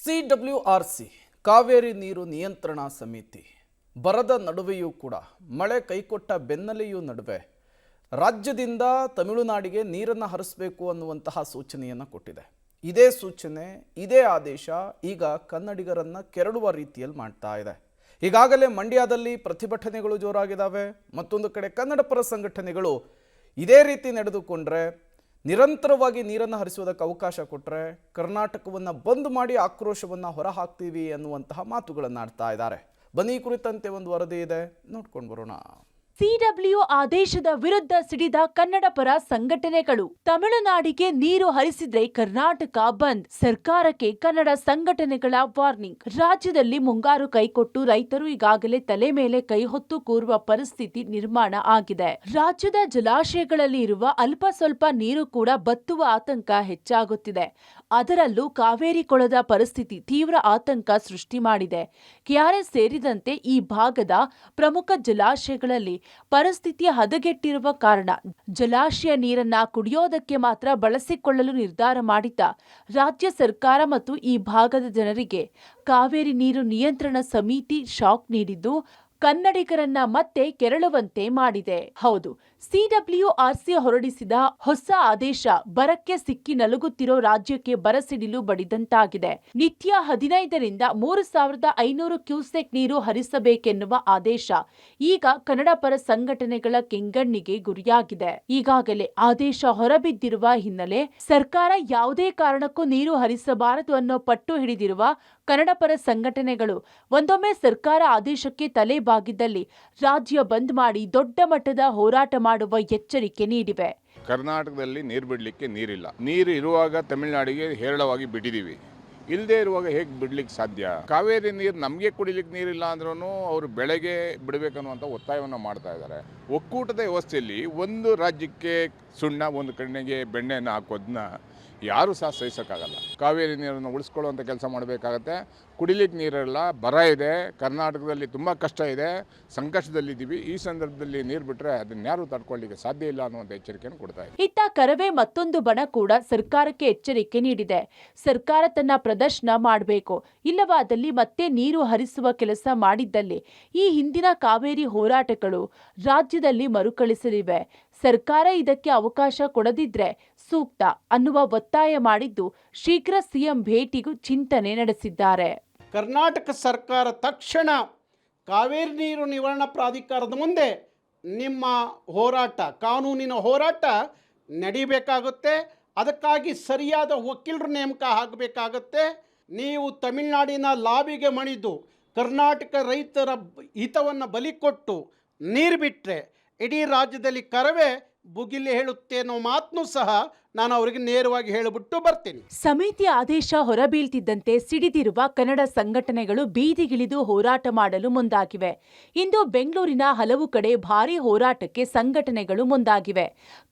CWRC Kaveri ನೀರು ನಿಯಂತ್ರಣಾ ಸಮಿತಿ ಬರದ ನಡುವೆಯೂ ಕೂಡ ಮಳೆ ಕೈಕೊಟ್ಟ ಬೆನ್ನಲೆಯೂ ನಡುವೆ ರಾಜ್ಯದಿಂದ ತಮಿಳುನಾಡಿಗೆ ನೀರನ್ನು ಹರಿಸಬೇಕು ಅನ್ನುವಂತಹ ಸೂಚನೆಯನ್ನು ಕೊಟ್ಟಿದೆ. ಇದೇ ಸೂಚನೆ ಇದೇ ಆದೇಶ ಈಗ ಕನ್ನಡಿಗರನ್ನ ಕೆರಳುವ ರೀತಿಯಲ್ಲಿ ಮಾಡ್ತಾ ಇದೆ. ಈಗಾಗಲೇ ಮಂಡ್ಯದಲ್ಲಿ ಪ್ರತಿಭಟನೆಗಳು ಜೋರಾಗಿದ್ದಾವೆ. ಮತ್ತೊಂದು ಕಡೆ ಕನ್ನಡ ಪರ ಸಂಘಟನೆಗಳು ಇದೇ ರೀತಿ ನಡೆದುಕೊಂಡ್ರೆ ನಿರಂತರವಾಗಿ ನೀರನ್ನು ಹರಿಸುವುದಕ್ಕೆ ಅವಕಾಶ ಕೊಟ್ಟರೆ ಕರ್ನಾಟಕವನ್ನು ಬಂದ್ ಮಾಡಿ ಆಕ್ರೋಶವನ್ನು ಹೊರಹಾಕ್ತೀವಿ ಅನ್ನುವಂತಹ ಮಾತುಗಳನ್ನು ಆಡ್ತಾ ಇದ್ದಾರೆ. ಬನ್ನಿ ಈ ಕುರಿತಂತೆ ಒಂದು ವರದಿ ಇದೆ, ನೋಡ್ಕೊಂಡು ಬರೋಣ. CW ಆದೇಶದ ವಿರುದ್ಧ ಸಿಡಿದ ಕನ್ನಡ ಪರ ಸಂಘಟನೆಗಳು. ತಮಿಳುನಾಡಿಗೆ ನೀರು ಹರಿಸಿದ್ರೆ ಕರ್ನಾಟಕ ಬಂದ್, ಸರ್ಕಾರಕ್ಕೆ ಕನ್ನಡ ಸಂಘಟನೆಗಳ ವಾರ್ನಿಂಗ್. ರಾಜ್ಯದಲ್ಲಿ ಮುಂಗಾರು ಕೈಕೊಟ್ಟು ರೈತರು ಈಗಾಗಲೇ ತಲೆ ಮೇಲೆ ಕೈ ಹೊತ್ತು ಕೂರುವ ಪರಿಸ್ಥಿತಿ ನಿರ್ಮಾಣ ಆಗಿದೆ. ರಾಜ್ಯದ ಜಲಾಶಯಗಳಲ್ಲಿ ಇರುವ ಅಲ್ಪ ಸ್ವಲ್ಪ ನೀರು ಕೂಡ ಬತ್ತುವ ಆತಂಕ ಹೆಚ್ಚಾಗುತ್ತಿದೆ. ಅದರಲ್ಲೂ ಕಾವೇರಿ ಕೊಳದ ಪರಿಸ್ಥಿತಿ ತೀವ್ರ ಆತಂಕ ಸೃಷ್ಟಿ ಮಾಡಿದೆ. KRS ಸೇರಿದಂತೆ ಈ ಭಾಗದ ಪ್ರಮುಖ ಜಲಾಶಯಗಳಲ್ಲಿ ಪರಿಸ್ಥಿತಿ ಹದಗೆಟ್ಟಿರುವ ಕಾರಣ ಜಲಾಶಯ ನೀರನ್ನ ಕುಡಿಯೋದಕ್ಕೆ ಮಾತ್ರ ಬಳಸಿಕೊಳ್ಳಲು ನಿರ್ಧಾರ ಮಾಡಿದ್ದ ರಾಜ್ಯ ಸರ್ಕಾರ ಮತ್ತು ಈ ಭಾಗದ ಜನರಿಗೆ ಕಾವೇರಿ ನೀರು ನಿಯಂತ್ರಣ ಸಮಿತಿ ಶಾಕ್ ನೀಡಿದ್ದು ಕನ್ನಡಿಗರನ್ನ ಮತ್ತೆ ಕೆರಳುವಂತೆ ಮಾಡಿದೆ. ಹೌದು, CWRC ಹೊರಡಿಸಿದ ಹೊಸ ಆದೇಶ ಬರಕ್ಕೆ ಸಿಕ್ಕಿ ನಲುಗುತ್ತಿರೋ ರಾಜ್ಯಕ್ಕೆ ಬರಸಿಡಿಲು ಬಡಿದಂತಾಗಿದೆ. ನಿತ್ಯ 15ರಿಂದ 3,500 ಕ್ಯೂಸೆಕ್ ನೀರು ಹರಿಸಬೇಕೆನ್ನುವ ಆದೇಶ ಈಗ ಕನ್ನಡ ಪರ ಸಂಘಟನೆಗಳ ಕೆಂಗಣ್ಣಿಗೆ ಗುರಿಯಾಗಿದೆ. ಈಗಾಗಲೇ ಆದೇಶ ಹೊರಬಿದ್ದಿರುವ ಹಿನ್ನೆಲೆ ಸರ್ಕಾರ ಯಾವುದೇ ಕಾರಣಕ್ಕೂ ನೀರು ಹರಿಸಬಾರದು ಅನ್ನೋ ಪಟ್ಟು ಹಿಡಿದಿರುವ ಕನ್ನಡ ಪರ ಸಂಘಟನೆಗಳು ಒಂದೊಮ್ಮೆ ಸರ್ಕಾರ ಆದೇಶಕ್ಕೆ ತಲೆ ಬಾಗಿದ್ದಲ್ಲಿ ರಾಜ್ಯ ಬಂದ್ ಮಾಡಿ ದೊಡ್ಡ ಮಟ್ಟದ ಹೋರಾಟ ಮಾಡುವ ಎಚ್ಚರಿಕೆ ನೀಡಿವೆ. ಕರ್ನಾಟಕದಲ್ಲಿ ನೀರು ಬಿಡಲಿಕ್ಕೆ ನೀರಿಲ್ಲ. ನೀರು ಇರುವಾಗ ತಮಿಳುನಾಡಿಗೆ ಹೇರಳವಾಗಿ ಬಿಟ್ಟಿದ್ದೀವಿ. ಇಲ್ಲದೆ ಇರುವಾಗ ಹೇಗೆ ಬಿಡ್ಲಿಕ್ಕೆ ಸಾಧ್ಯ? ಕಾವೇರಿ ನೀರು ನಮಗೆ ಕುಡಿಲಿಕ್ಕೆ ನೀರಿಲ್ಲ ಅಂದ್ರೂ ಅವರು ಬೆಳೆಗೆ ಬಿಡಬೇಕನ್ನುವಂಥ ಒತ್ತಾಯವನ್ನು ಮಾಡ್ತಾ ಇದ್ದಾರೆ. ಒಕ್ಕೂಟದ ವ್ಯವಸ್ಥೆಯಲ್ಲಿ ಒಂದು ರಾಜ್ಯಕ್ಕೆ ಸುಣ್ಣ, ಒಂದು ಕಣ್ಣಿಗೆ ಬೆಣ್ಣೆಯನ್ನು ಹಾಕೋದನ್ನ ಯಾರೂ ಸಹ ಸಹಿಸೋಕ್ಕಾಗಲ್ಲ. ಕಾವೇರಿ ನೀರನ್ನು ಉಳಿಸ್ಕೊಳ್ಳುವಂಥ ಕೆಲಸ ಮಾಡಬೇಕಾಗತ್ತೆ. ಕುಡಿಲಿಕ್ಕೆ ನೀರಿಲ್ಲ, ಬರ ಇದೆ, ಕರ್ನಾಟಕದಲ್ಲಿ ತುಂಬ ಕಷ್ಟ ಇದೆ, ಸಂಕಷ್ಟದಲ್ಲಿದ್ದೀವಿ. ಈ ಸಂದರ್ಭದಲ್ಲಿ ನೀರು ಬಿಟ್ಟರೆ ಅದನ್ಯಾರೂ ತಡ್ಕೊಳ್ಳಿಕ್ಕೆ ಸಾಧ್ಯ ಇಲ್ಲ ಅನ್ನುವಂಥ ಎಚ್ಚರಿಕೆಯನ್ನು ಕೊಡ್ತಾ ಇದೆ. ಇತ್ತ ಕರವೇ ಮತ್ತೊಂದು ಬಣ ಕೂಡ ಸರ್ಕಾರಕ್ಕೆ ಎಚ್ಚರಿಕೆ ನೀಡಿದೆ. ಸರ್ಕಾರ ತನ್ನ ಪ್ರದರ್ಶನ ಮಾಡಬೇಕು, ಇಲ್ಲವಾದಲ್ಲಿ ಮತ್ತೆ ನೀರು ಹರಿಸುವ ಕೆಲಸ ಮಾಡಿದ್ದಲ್ಲಿ ಈ ಹಿಂದಿನ ಕಾವೇರಿ ಹೋರಾಟಗಳು ರಾಜ್ಯದಲ್ಲಿ ಮರುಕಳಿಸಲಿವೆ. ಸರ್ಕಾರ ಇದಕ್ಕೆ ಅವಕಾಶ ಕೊಡದಿದ್ರೆ ಸೂಕ್ತ ಅನ್ನುವ ಒತ್ತಾಯ ಮಾಡಿದ್ದು ಶೀಘ್ರ CM ಭೇಟಿಗೂ ಚಿಂತನೆ ನಡೆಸಿದ್ದಾರೆ. ಕರ್ನಾಟಕ ಸರ್ಕಾರ ತಕ್ಷಣ ಕಾವೇರಿ ನೀರು ನಿವಾರಣಾ ಪ್ರಾಧಿಕಾರದ ಮುಂದೆ ನಿಮ್ಮ ಹೋರಾಟ, ಕಾನೂನಿನ ಹೋರಾಟ ನಡೀಬೇಕಾಗುತ್ತೆ. ಅದಕ್ಕಾಗಿ ಸರಿಯಾದ ವಕೀಲರು ನೇಮಕ ಆಗಬೇಕಾಗತ್ತೆ. ನೀವು ತಮಿಳುನಾಡಿನ ಲಾಬಿಗೆ ಮಣಿದು ಕರ್ನಾಟಕ ರೈತರ ಹಿತವನ್ನು ಬಲಿ ಕೊಟ್ಟು ನೀರು ಬಿಟ್ಟರೆ ಇಡೀ ರಾಜ್ಯದಲ್ಲಿ ಕರವೇ ಭುಗಿಲಿ ಹೇಳುತ್ತೆ ಅನ್ನೋ ಮಾತನ್ನು ಸಹ ನಾನು ಅವರಿಗೆ ನೇರವಾಗಿ ಹೇಳಿಬಿಟ್ಟು ಬರ್ತೀನಿ. ಸಮಿತಿ ಆದೇಶ ಹೊರಬೀಳ್ತಿದ್ದಂತೆ ಸಿಡಿದಿರುವ ಕನ್ನಡ ಸಂಘಟನೆಗಳು ಬೀದಿಗಿಳಿದು ಹೋರಾಟ ಮಾಡಲು ಮುಂದಾಗಿವೆ. ಇಂದು ಬೆಂಗಳೂರಿನ ಹಲವು ಕಡೆ ಭಾರೀ ಹೋರಾಟಕ್ಕೆ ಸಂಘಟನೆಗಳು ಮುಂದಾಗಿವೆ.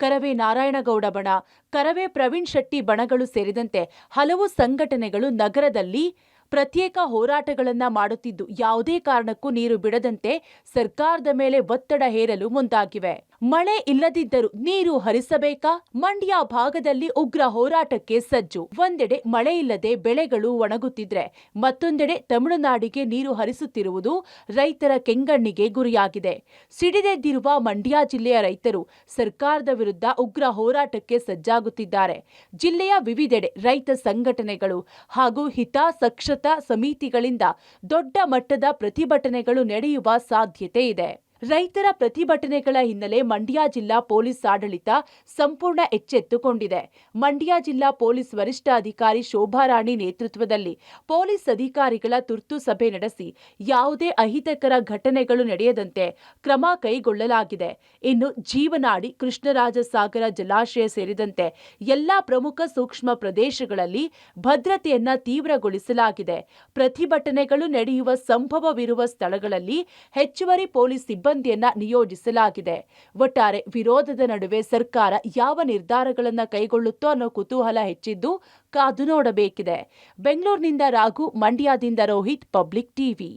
ಕರವೇ ನಾರಾಯಣಗೌಡ ಬಣ, ಕರವೇ ಪ್ರವೀಣ್ ಶೆಟ್ಟಿ ಬಣಗಳು ಸೇರಿದಂತೆ ಹಲವು ಸಂಘಟನೆಗಳು ನಗರದಲ್ಲಿ ಪ್ರತ್ಯೇಕ ಹೋರಾಟಗಳನ್ನ ಮಾಡುತ್ತಿದ್ದು ಯಾವುದೇ ಕಾರಣಕ್ಕೂ ನೀರು ಬಿಡದಂತೆ ಸರ್ಕಾರದ ಮೇಲೆ ಒತ್ತಡ ಹೇರಲು ಮುಂದಾಗಿವೆ. ಮಳೆ ಇಲ್ಲದಿದ್ದರೂ ನೀರು ಹರಿಸಬೇಕಾ? ಮಂಡ್ಯ ಭಾಗದಲ್ಲಿ ಉಗ್ರ ಹೋರಾಟಕ್ಕೆ ಸಜ್ಜು. ಒಂದೆಡೆ ಮಳೆ ಇಲ್ಲದೆ ಬೆಳೆಗಳು ಒಣಗುತ್ತಿದ್ರೆ ಮತ್ತೊಂದೆಡೆ ತಮಿಳುನಾಡಿಗೆ ನೀರು ಹರಿಸುತ್ತಿರುವುದು ರೈತರ ಕೆಂಗಣ್ಣಿಗೆ ಗುರಿಯಾಗಿದೆ. ಸಿಡಿದೆದ್ದಿರುವ ಮಂಡ್ಯ ಜಿಲ್ಲೆಯ ರೈತರು ಸರ್ಕಾರದ ವಿರುದ್ಧ ಉಗ್ರ ಹೋರಾಟಕ್ಕೆ ಸಜ್ಜಾಗುತ್ತಿದ್ದಾರೆ. ಜಿಲ್ಲೆಯ ವಿವಿಧೆಡೆ ರೈತ ಸಂಘಟನೆಗಳು ಹಾಗೂ ಹಿತಾಸಕ್ತ ಸಮಿತಿಗಳಿಂದ ದೊಡ್ಡ ಮಟ್ಟದ ಪ್ರತಿಭಟನೆಗಳು ನಡೆಯುವ ಸಾಧ್ಯತೆ ಇದೆ. ರೈತರ ಪ್ರತಿಭಟನೆಗಳ ಹಿನ್ನೆಲೆ ಮಂಡ್ಯ ಜಿಲ್ಲಾ ಪೊಲೀಸ್ ಆಡಳಿತ ಸಂಪೂರ್ಣ ಎಚ್ಚೆತ್ತುಕೊಂಡಿದೆ. ಮಂಡ್ಯ ಜಿಲ್ಲಾ ಪೊಲೀಸ್ ವರಿಷ್ಠಾಧಿಕಾರಿ ಶೋಭಾರಾಣಿ ನೇತೃತ್ವದಲ್ಲಿ ಪೊಲೀಸ್ ಅಧಿಕಾರಿಗಳ ತುರ್ತು ಸಭೆ ನಡೆಸಿ ಯಾವುದೇ ಅಹಿತಕರ ಘಟನೆಗಳು ನಡೆಯದಂತೆ ಕ್ರಮ ಕೈಗೊಳ್ಳಲಾಗಿದೆ. ಇನ್ನು ಜೀವನಾಡಿ, ಕೃಷ್ಣರಾಜಸಾಗರ ಜಲಾಶಯ ಸೇರಿದಂತೆ ಎಲ್ಲಾ ಪ್ರಮುಖ ಸೂಕ್ಷ್ಮ ಪ್ರದೇಶಗಳಲ್ಲಿ ಭದ್ರತೆಯನ್ನ ತೀವ್ರಗೊಳಿಸಲಾಗಿದೆ. ಪ್ರತಿಭಟನೆಗಳು ನಡೆಯುವ ಸಂಭವವಿರುವ ಸ್ಥಳಗಳಲ್ಲಿ ಹೆಚ್ಚುವರಿ ಪೊಲೀಸ್ ಸಿಬ್ಬಂದಿಯನ್ನ ನಿಯೋಜಿಸಲಾಗಿದೆ. ಒಟ್ಟಾರೆ ವಿರೋಧದ ನಡುವೆ ಸರ್ಕಾರ ಯಾವ ನಿರ್ಧಾರಗಳನ್ನು ಕೈಗೊಳ್ಳುತ್ತೋ ಅನ್ನೋ ಕುತೂಹಲ ಹೆಚ್ಚಿದ್ದು ಕಾದು ನೋಡಬೇಕಿದೆ. ಬೆಂಗಳೂರಿನಿಂದ ರಾಘು, ಮಂಡ್ಯದಿಂದ ರೋಹಿತ್, ಪಬ್ಲಿಕ್ ಟಿವಿ.